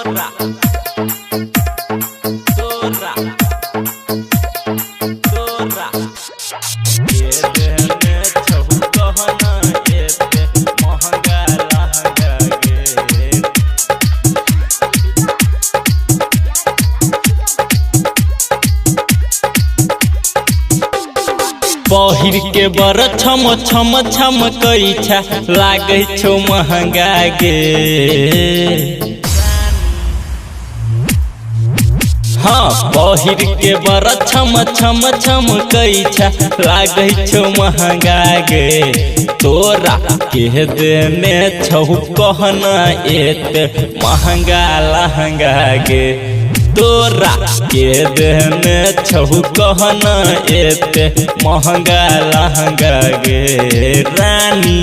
तोरा तोरा तोरा ये देने छहु कहना एते महंगा लहंगा गे पहिर के बर छम छम छम कई छा लागे छो महंगा गे हाँ पहिर के बर छम छम छम कई छा लागे छो महंगा गे तोरा के देने छहु कहना एते महंगा लहंगा गे तोरा के देने छहु कहना एते महंगा लहंगा गे रानी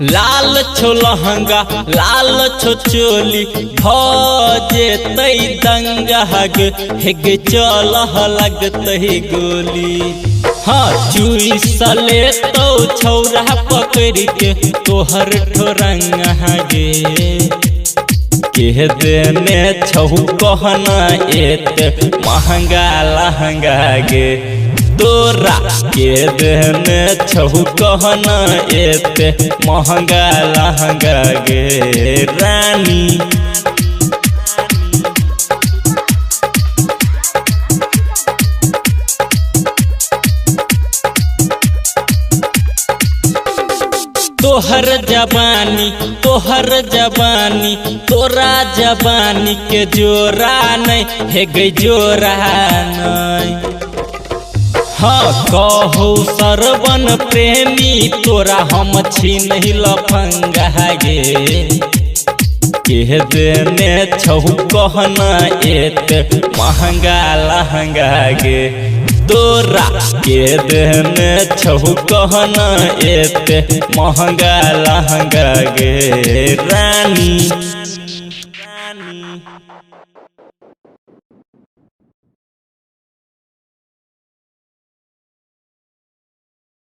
लाल छो लहंगा लाल छो चोली भजे तई दंगा गे हेगे चल लगतई गोली हाँ चुई सले तो छौरा पकड़ के तोहर ठोरंगा गे के देने छहु कहना एते महंगा लहंगा गे तोरा के देने छहु कहना एते महंगा लहंगा गे रानी तोहर जवानी तोरा जवानी के जोरा नहीं है गई जोरा नहीं हाँ कहू सरवन प्रेमी तोरा हम छीन लफंगा गे के देने छहु कहना एते महंगा लहंगा गे तोरा के देने छहु कहना एते महंगा लहंगा गे रानी।